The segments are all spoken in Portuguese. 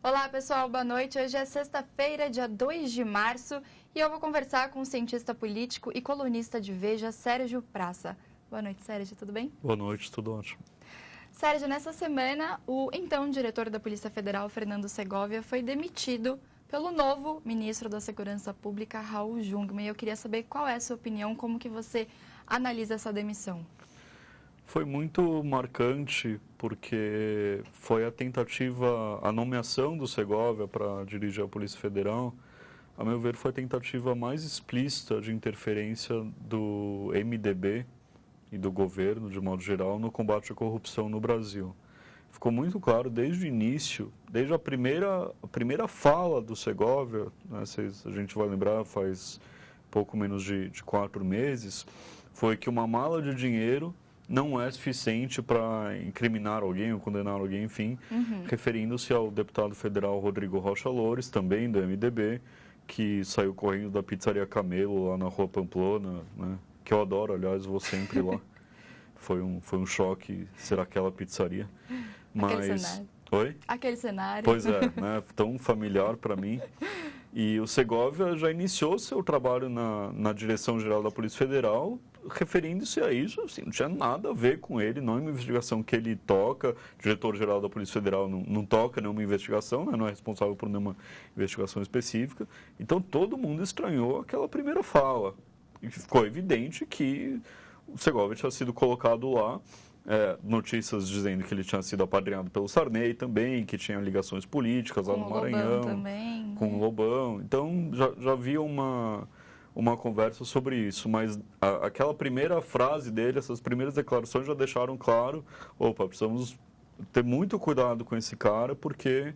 Olá pessoal, boa noite. Hoje é sexta-feira, dia 2 de março, e eu vou conversar com o cientista político e colunista de Veja, Sérgio Praça. Boa noite, Sérgio, tudo bem? Boa noite, tudo ótimo. Sérgio, nessa semana, o então diretor da Polícia Federal, Fernando Segovia, foi demitido pelo novo ministro da Segurança Pública, Raul Jungmann. E eu queria saber qual é a sua opinião, como que você analisa essa demissão. Foi muito marcante porque foi a nomeação do Segovia para dirigir a Polícia Federal, a meu ver, foi a tentativa mais explícita de interferência do MDB e do governo, de modo geral, no combate à corrupção no Brasil. Ficou muito claro desde o início, desde a primeira fala do Segovia, né, a gente vai lembrar, faz pouco menos de 4 meses, foi que uma mala de dinheiro não é suficiente para incriminar alguém ou condenar alguém, enfim, referindo-se ao deputado federal Rodrigo Rocha Loures, também do MDB, que saiu correndo da pizzaria Camelo, lá na Rua Pamplona, né, que eu adoro, aliás, vou sempre lá. Foi um choque ser aquela pizzaria. Aquele cenário. Oi? Aquele cenário. Pois é, né, tão familiar para mim. E o Segovia já iniciou seu trabalho na Direção-Geral da Polícia Federal, referindo-se a isso, assim, não tinha nada a ver com ele, não é uma investigação que ele toca, o diretor-geral da Polícia Federal não toca nenhuma investigação, né, não é responsável por nenhuma investigação específica. Então todo mundo estranhou aquela primeira fala. E ficou evidente que o Segovia tinha sido colocado lá, notícias dizendo que ele tinha sido apadrinhado pelo Sarney também, que tinha ligações políticas lá no Maranhão, também, com o Lobão. Então já havia uma conversa sobre isso, mas aquela primeira frase dele, essas primeiras declarações já deixaram claro, precisamos ter muito cuidado com esse cara, porque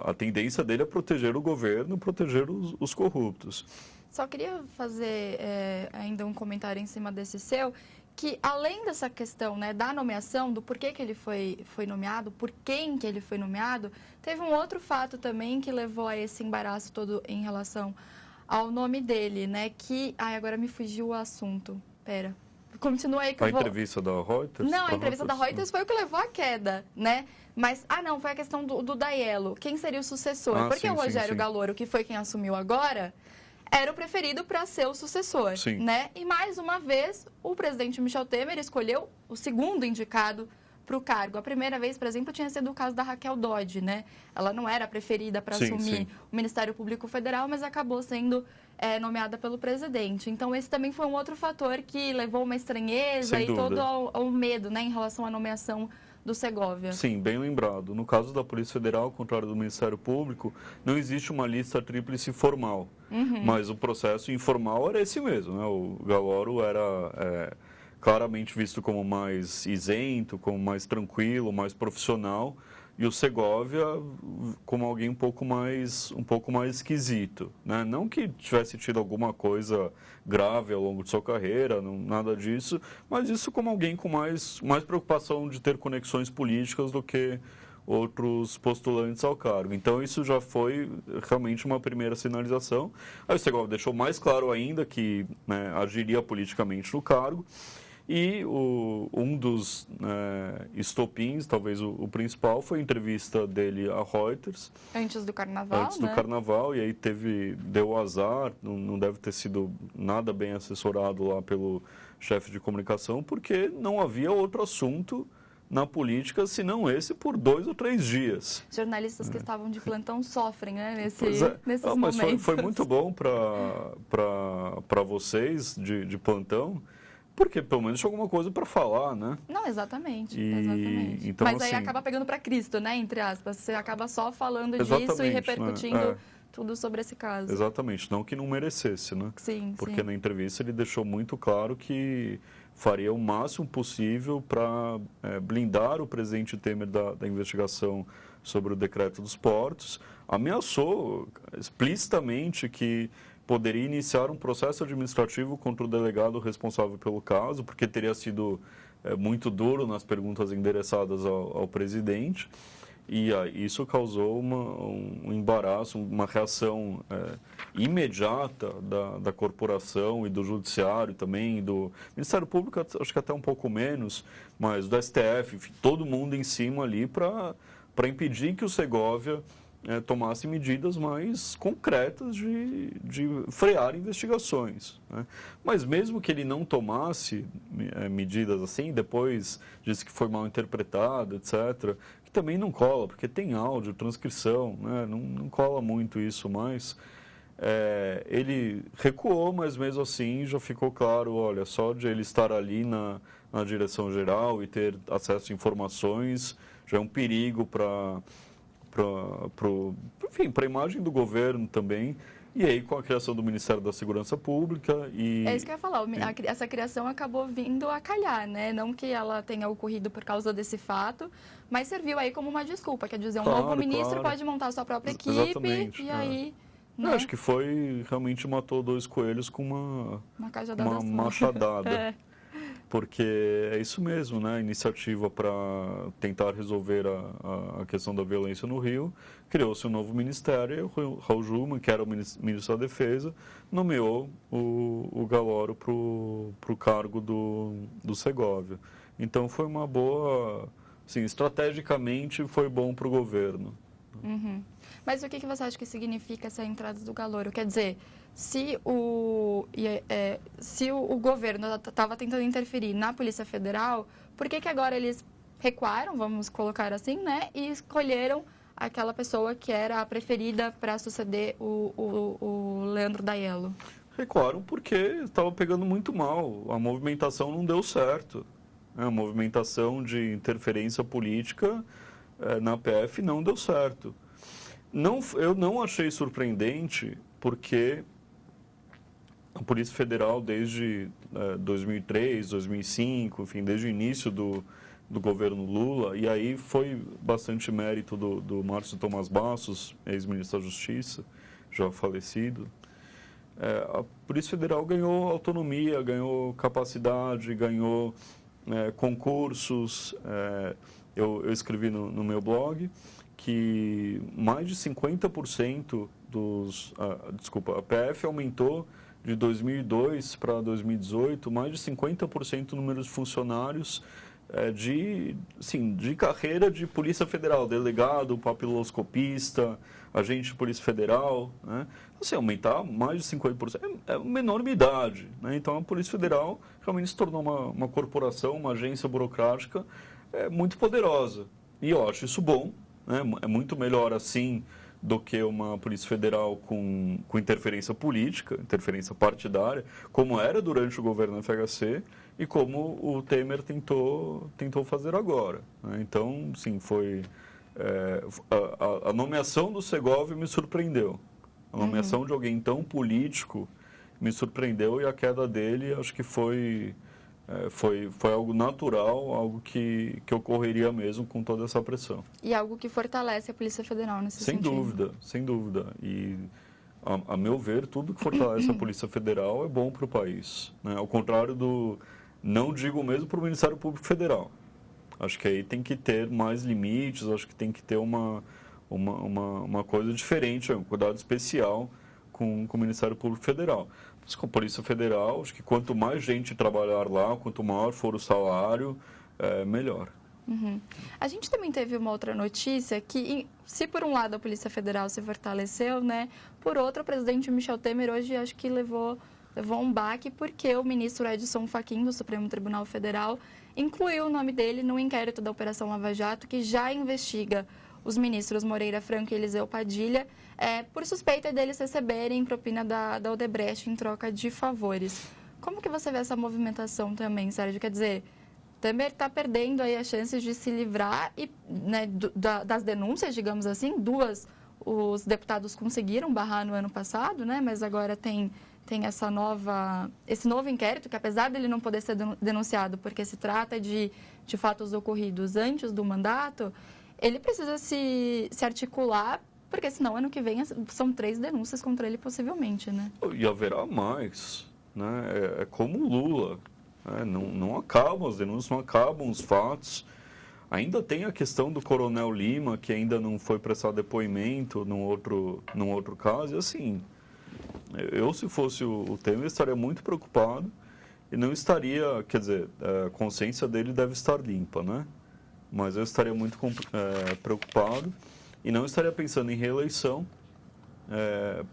a tendência dele é proteger o governo, proteger os corruptos. Só queria fazer ainda um comentário em cima desse seu, que além dessa questão, né, da nomeação, do porquê que ele foi nomeado, por quem que ele foi nomeado, teve um outro fato também que levou a esse embaraço todo em relação ao nome dele, né, que... Ai, agora me fugiu o assunto. Pera, continua aí que eu vou... A entrevista da Reuters? Não, a entrevista da Reuters foi o que levou à queda, né? Mas, não, foi a questão do Daiello. Quem seria o sucessor? Porque o Rogério Galloro, que foi quem assumiu agora, era o preferido para ser o sucessor, né? E, mais uma vez, o presidente Michel Temer escolheu o segundo indicado para o cargo. A primeira vez, por exemplo, tinha sido o caso da Raquel Dodge, né? Ela não era a preferida para assumir o Ministério Público Federal, mas acabou sendo nomeada pelo presidente. Então, esse também foi um outro fator que levou uma estranheza e todo ao medo, né, em relação à nomeação do Segovia. Sim, bem lembrado. No caso da Polícia Federal, ao contrário do Ministério Público, não existe uma lista tríplice formal, mas o processo informal era esse mesmo, né? O Galloro era claramente visto como mais isento, como mais tranquilo, mais profissional, e o Segovia como alguém um pouco mais esquisito, né? Não que tivesse tido alguma coisa grave ao longo de sua carreira, nada disso, mas isso como alguém com mais preocupação de ter conexões políticas do que outros postulantes ao cargo. Então isso já foi realmente uma primeira sinalização. Aí o Segovia deixou mais claro ainda que, né, agiria politicamente no cargo. E um dos estopins, talvez o principal, foi a entrevista dele à Reuters. Antes do Carnaval, Antes do Carnaval, e aí deu azar, não deve ter sido nada bem assessorado lá pelo chefe de comunicação, porque não havia outro assunto na política, senão esse, por 2 ou 3 dias. Jornalistas que estavam de plantão sofrem, né, nesses mas momentos. Foi muito bom para vocês de plantão, porque pelo menos tinha alguma coisa para falar, né? Não, exatamente. Então, mas aí acaba pegando para Cristo, né, entre aspas. Você acaba só falando disso e repercutindo, né, tudo sobre esse caso. Exatamente, não que não merecesse, né? Sim, porque na entrevista ele deixou muito claro que faria o máximo possível para blindar o presidente Temer da investigação sobre o decreto dos portos. Ameaçou explicitamente que poderia iniciar um processo administrativo contra o delegado responsável pelo caso, porque teria sido muito duro nas perguntas endereçadas ao presidente. E isso causou um embaraço, uma reação imediata da corporação e do judiciário também, do Ministério Público, acho que até um pouco menos, mas do STF, enfim, todo mundo em cima ali para para impedir que o Segovia tomasse medidas mais concretas de frear investigações, né? Mas mesmo que ele não tomasse medidas assim, depois disse que foi mal interpretado, etc., que também não cola, porque tem áudio, transcrição, né? Não cola muito isso mais. Ele recuou, mas mesmo assim já ficou claro, olha, só de ele estar ali na direção geral e ter acesso a informações já é um perigo para a imagem do governo também. E aí, com a criação do Ministério da Segurança Pública e... É isso que eu ia falar, essa criação acabou vindo a calhar, né? Não que ela tenha ocorrido por causa desse fato, mas serviu aí como uma desculpa, quer dizer, novo ministro pode montar a sua própria equipe. Exatamente, e aí... Né? Eu acho que realmente matou 2 coelhos com uma machadada. Porque é isso mesmo, né? Iniciativa para tentar resolver a questão da violência no Rio. Criou-se um novo ministério e o Raul Jungmann, que era o ministro da Defesa, nomeou o Galoro para o cargo do Segovia. Então foi uma boa, assim, estrategicamente foi bom para o governo. Uhum. Mas o que você acha que significa essa entrada do Galoro? Quer dizer, se o governo estava tentando interferir na Polícia Federal, por que agora eles recuaram, vamos colocar assim, né? E escolheram aquela pessoa que era a preferida para suceder o Leandro Daiello? Recuaram porque estava pegando muito mal. A movimentação não deu certo. A movimentação de interferência política na PF não deu certo. Eu não achei surpreendente porque a Polícia Federal, desde 2003, 2005, enfim, desde o início do governo Lula, e aí foi bastante mérito do Márcio Tomás Bastos, ex-ministro da Justiça, já falecido. A Polícia Federal ganhou autonomia, ganhou capacidade, ganhou concursos. Eu escrevi no meu blog que mais de 50% a PF aumentou de 2002 para 2018, mais de 50% do número de funcionários de carreira de Polícia Federal, delegado, papiloscopista, agente de Polícia Federal, né? Assim, aumentar mais de 50% é uma enormidade, né? Então a Polícia Federal realmente se tornou uma corporação, uma agência burocrática muito poderosa. E eu acho isso bom, né? É muito melhor assim do que uma Polícia Federal com interferência política, interferência partidária, como era durante o governo FHC e como o Temer tentou fazer agora, né? Então, sim, a nomeação do Segovia me surpreendeu. A nomeação de alguém tão político me surpreendeu e a queda dele acho que foi algo natural, algo que ocorreria mesmo com toda essa pressão. E algo que fortalece a Polícia Federal nesse sentido. Sem dúvida. E, a meu ver, tudo que fortalece a Polícia Federal é bom para o país, né? Ao contrário não digo mesmo para o Ministério Público Federal. Acho que aí tem que ter mais limites, acho que tem que ter uma coisa diferente, um cuidado especial com o Ministério Público Federal. Mas com a Polícia Federal, acho que quanto mais gente trabalhar lá, quanto maior for o salário, melhor. Uhum. A gente também teve uma outra notícia que, se por um lado a Polícia Federal se fortaleceu, né, por outro, o presidente Michel Temer hoje acho que levou um baque porque o ministro Edson Fachin, do Supremo Tribunal Federal, incluiu o nome dele no inquérito da Operação Lava Jato, que já investiga os ministros Moreira Franco e Eliseu Padilha, por suspeita deles receberem propina da Odebrecht em troca de favores. Como que você vê essa movimentação também, Sérgio? Quer dizer, Temer está perdendo aí as chances de se livrar né, das denúncias, digamos assim. Os deputados conseguiram barrar no ano passado, né? Mas agora tem esse novo inquérito, que apesar dele não poder ser denunciado porque se trata de fatos ocorridos antes do mandato, ele precisa se articular, porque senão ano que vem são 3 denúncias contra ele possivelmente, né? E haverá mais, né? É como o Lula, né? Não acabam as denúncias, não acabam os fatos. Ainda tem a questão do Coronel Lima, que ainda não foi prestar depoimento num outro caso. E assim, eu se fosse o Temer estaria muito preocupado e não estaria, quer dizer, a consciência dele deve estar limpa, né? mas eu estaria muito preocupado e não estaria pensando em reeleição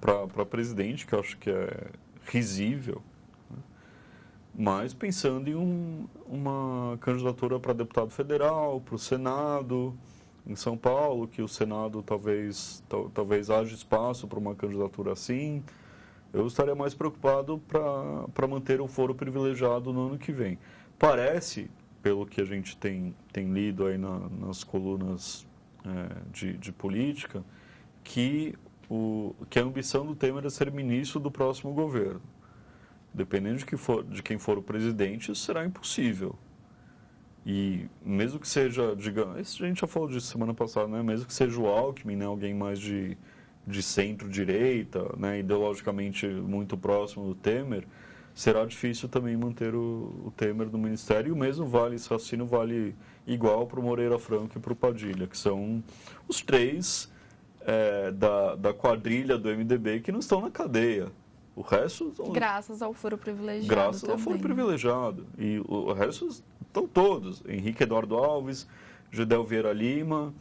para presidente, que eu acho que é risível, né? Mas pensando em uma candidatura para deputado federal, para o Senado, em São Paulo, que o Senado talvez haja espaço para uma candidatura assim. Eu estaria mais preocupado para manter um foro privilegiado no ano que vem. Parece, pelo que a gente tem lido aí nas colunas de política, que a ambição do Temer é ser ministro do próximo governo. Dependendo de quem for o presidente, isso será impossível. E mesmo que seja, digamos, a gente já falou disso semana passada, né? Mesmo que seja o Alckmin, né? Alguém mais de centro-direita, né? Ideologicamente muito próximo do Temer, será difícil também manter o Temer no ministério. E o mesmo esse raciocínio vale igual para o Moreira Franco e para o Padilha, que são os três da quadrilha do MDB que não estão na cadeia. O resto... Graças ao foro privilegiado. Graças ao foro privilegiado. E o resto estão todos. Henrique Eduardo Alves, Gedel Vieira Lima...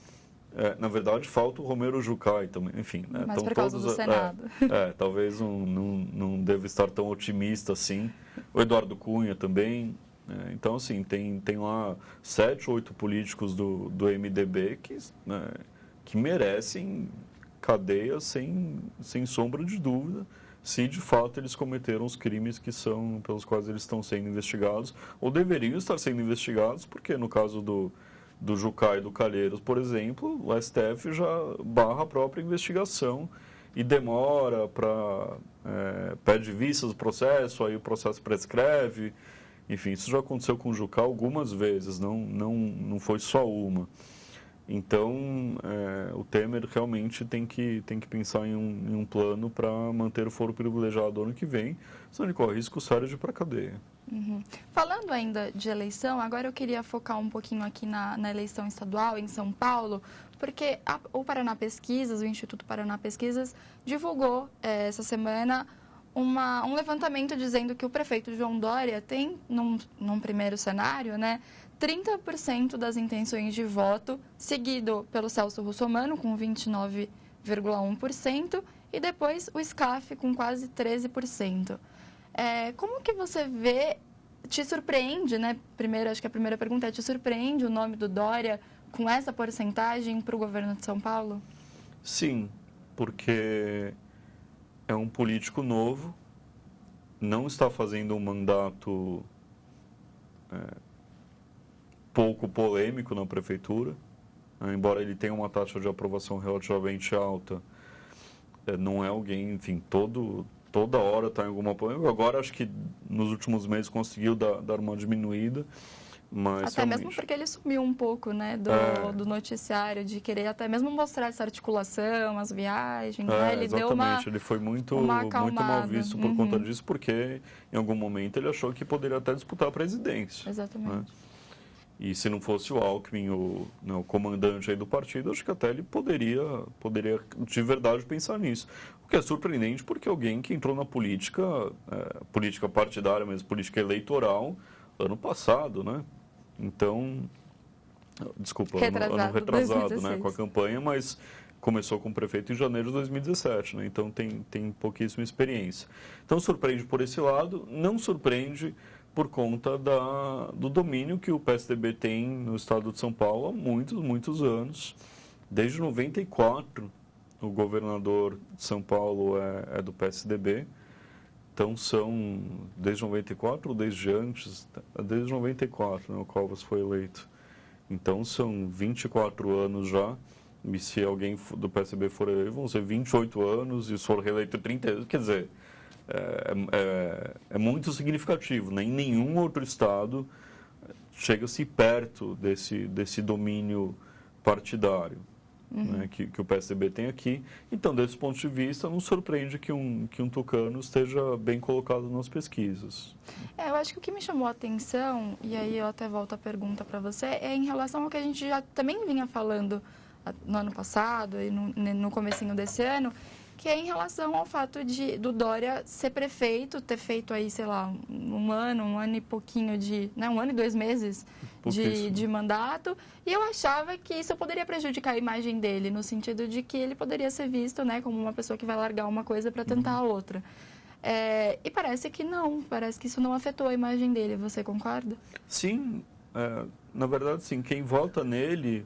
na verdade, falta o Romero Jucá também. Enfim, né? Mas por causa do Senado. Talvez não deva estar tão otimista assim. O Eduardo Cunha também. Então, assim, tem lá 7 ou 8 políticos do MDB que merecem cadeia sem sombra de dúvida, se de fato eles cometeram os crimes pelos quais eles estão sendo investigados, ou deveriam estar sendo investigados, porque no caso do Jucá e do Calheiros, por exemplo, o STF já barra a própria investigação e demora pede vista do processo, aí o processo prescreve. Enfim, isso já aconteceu com o Jucá algumas vezes, não foi só uma. Então, o Temer realmente tem que pensar em um plano para manter o foro privilegiado ano que vem, senão ele corre risco sério de ir para a cadeia. Uhum. Falando ainda de eleição, agora eu queria focar um pouquinho aqui na eleição estadual em São Paulo, porque o Paraná Pesquisas, o Instituto Paraná Pesquisas, divulgou essa semana um levantamento dizendo que o prefeito João Dória tem, num primeiro cenário, né, 30% das intenções de voto, seguido pelo Celso Russomano, com 29,1%, e depois o SCAF, com quase 13%. Como que você vê, te surpreende, né? Primeiro, acho que a primeira pergunta é, te surpreende o nome do Dória com essa porcentagem para o governo de São Paulo? Sim, porque é um político novo, não está fazendo um mandato pouco polêmico na prefeitura, né? Embora ele tenha uma taxa de aprovação relativamente alta, não é alguém, enfim, toda hora está em alguma polêmica. Agora, acho que nos últimos meses conseguiu dar uma diminuída. Mas até mesmo porque ele sumiu um pouco, né, do noticiário, de querer até mesmo mostrar essa articulação, as viagens, né? Ele exatamente, ele foi muito mal visto por conta disso, porque em algum momento ele achou que poderia até disputar a presidência. Exatamente. Né? E se não fosse o Alckmin, o comandante aí do partido, acho que até ele poderia de verdade pensar nisso. O que é surpreendente porque alguém que entrou na política partidária, mas política eleitoral, ano passado, né? Então, desculpa, ano retrasado, né, com a campanha, mas começou como prefeito em janeiro de 2017, né? Então tem pouquíssima experiência. Então surpreende por esse lado, não surpreende por conta do domínio que o PSDB tem no estado de São Paulo há muitos anos. Desde 94, o governador de São Paulo é do PSDB. Então, são desde 94 ou desde antes? Desde 94, né, o Covas foi eleito. Então, são 24 anos já. E se alguém do PSDB for eleito, vão ser 28 anos. E se for reeleito 30 anos, quer dizer, é muito significativo. Né? Em nenhum outro estado chega-se perto desse domínio partidário. Né, que o PSDB tem aqui. Então, desse ponto de vista, não surpreende que um tucano esteja bem colocado nas pesquisas. Eu acho que o que me chamou a atenção, e aí eu até volto a pergunta para você, é em relação ao que a gente já também vinha falando no ano passado e no comecinho desse ano, que é em relação ao fato do Dória ser prefeito, ter feito aí, sei lá, um ano e pouquinho né, 1 ano e 2 meses de mandato, e eu achava que isso poderia prejudicar a imagem dele, no sentido de que ele poderia ser visto, né, como uma pessoa que vai largar uma coisa para tentar a outra. E parece que não, parece que isso não afetou a imagem dele, você concorda? Sim, na verdade, sim, quem vota nele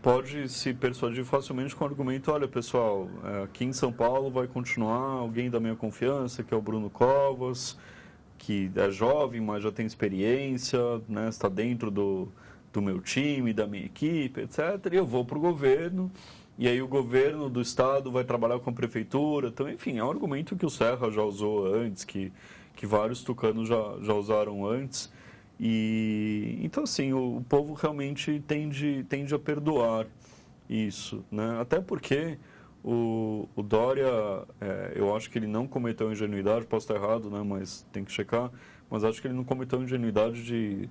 pode se persuadir facilmente com o argumento, olha pessoal, aqui em São Paulo vai continuar alguém da minha confiança, que é o Bruno Covas, que é jovem, mas já tem experiência, né, está dentro do meu time, da minha equipe, etc. E eu vou para o governo, e aí o governo do estado vai trabalhar com a prefeitura. Então, enfim, é um argumento que o Serra já usou antes, que vários tucanos já usaram antes. E então, assim, o povo realmente tende a perdoar isso, né? Até porque o Dória, eu acho que ele não cometeu ingenuidade, posso estar errado, né? Mas tem que checar, mas acho que ele não cometeu ingenuidade de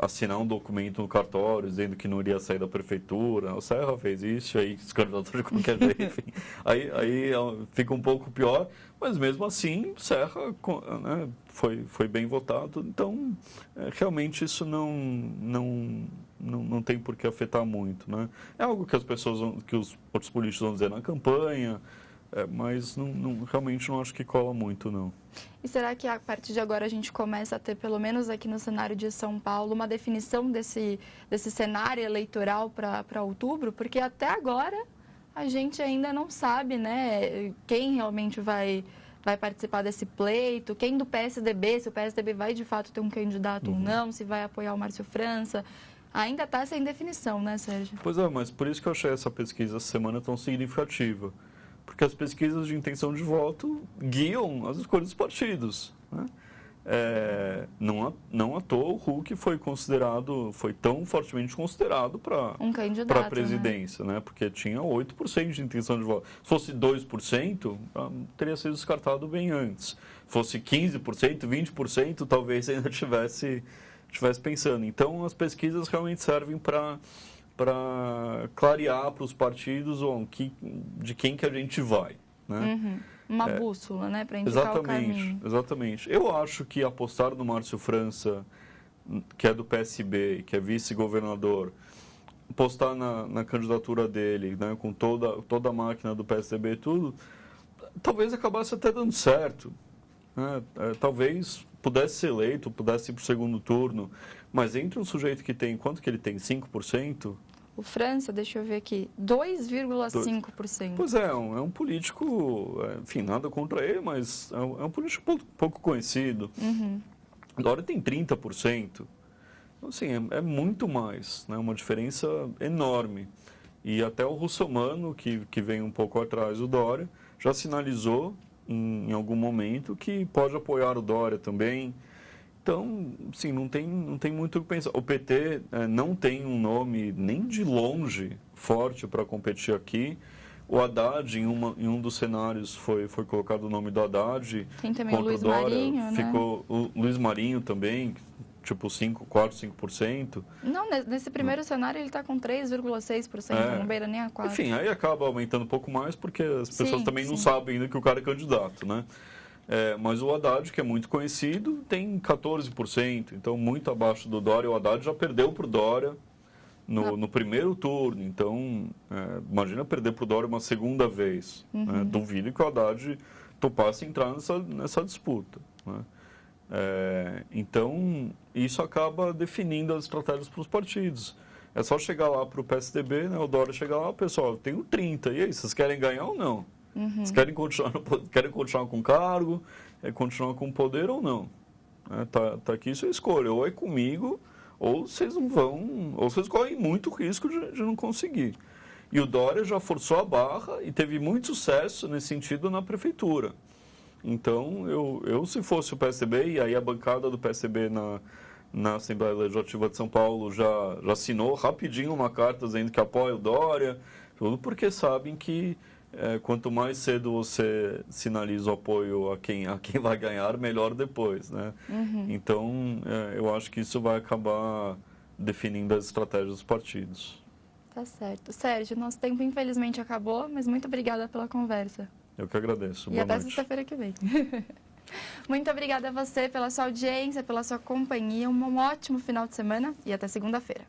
assinar um documento no cartório dizendo que não iria sair da prefeitura. O Serra fez isso, aí se candidatou de qualquer jeito, enfim. Aí fica um pouco pior, mas mesmo assim o Serra, né, foi bem votado. Então, realmente isso não tem por que afetar muito, né? É algo que que os outros políticos vão dizer na campanha, mas realmente não acho que cola muito, não. E será que a partir de agora a gente começa a ter, pelo menos aqui no cenário de São Paulo, uma definição desse cenário eleitoral para outubro? Porque até agora a gente ainda não sabe, né, quem realmente vai participar desse pleito, quem do PSDB, se o PSDB vai de fato ter um candidato ou não, se vai apoiar o Márcio França. Ainda está sem definição, né, Sérgio? Pois é, mas por isso que eu achei essa pesquisa essa semana tão significativa. Porque as pesquisas de intenção de voto guiam as escolhas dos partidos, né? Não à toa o Huck foi tão fortemente considerado para a presidência, né? Porque tinha 8% de intenção de voto. Se fosse 2%, teria sido descartado bem antes. Se fosse 15%, 20%, talvez ainda estivesse pensando. Então, as pesquisas realmente servem para clarear para os partidos de quem que a gente vai, né? Uma bússola, né, para indicar o caminho. Exatamente. Eu acho que apostar no Márcio França, que é do PSB, que é vice-governador, apostar na candidatura dele, né, com toda a máquina do PSDB e tudo, talvez acabasse até dando certo, né? Talvez pudesse ser eleito, pudesse ir para o segundo turno, mas entre um sujeito que tem, quanto que ele tem? 5%? O França, deixa eu ver aqui, 2,5%. Pois é um político, enfim, nada contra ele, mas é um político pouco conhecido. Dória tem 30%. Então, assim, é muito mais, né? Uma diferença enorme. E até o Russomano, que vem um pouco atrás do Dória, já sinalizou em algum momento que pode apoiar o Dória também. Então, sim, não tem muito o que pensar. O PT não tem um nome nem de longe forte para competir aqui. O Haddad, em um dos cenários, foi colocado o nome do Haddad. Tem também o Luiz Marinho, ficou, né? O Luiz Marinho também, tipo 5%. Não, nesse primeiro cenário ele está com 3,6%, não beira nem a 4%. Enfim, aí acaba aumentando um pouco mais, porque as pessoas também não sabem ainda que o cara é candidato, né? Mas o Haddad, que é muito conhecido, tem 14%, então muito abaixo do Dória. O Haddad já perdeu para o Dória no primeiro turno, então imagina perder para o Dória uma segunda vez. Né? Duvido que o Haddad topasse entrar nessa disputa, né? Então, isso acaba definindo as estratégias para os partidos. É só chegar lá para o PSDB, né? O Dória chegar lá, pessoal, eu tenho 30, e aí, vocês querem ganhar ou não? Vocês querem continuar com cargo, continuar com poder ou não? Tá aqui sua escolha, ou é comigo, ou vocês não vão, ou vocês correm muito risco de não conseguir. E o Dória já forçou a barra e teve muito sucesso nesse sentido na prefeitura. Então, eu se fosse o PSDB, e aí a bancada do PSDB na Assembleia Legislativa de São Paulo já assinou rapidinho uma carta dizendo que apoia o Dória, tudo porque sabem que quanto mais cedo você sinaliza o apoio a quem vai ganhar, melhor depois, né? Então, eu acho que isso vai acabar definindo as estratégias dos partidos. Tá certo. Sérgio, nosso tempo infelizmente acabou, mas muito obrigada pela conversa. Eu que agradeço. Boa noite. Até sexta-feira que vem. Muito obrigada a você pela sua audiência, pela sua companhia. Um ótimo final de semana e até segunda-feira.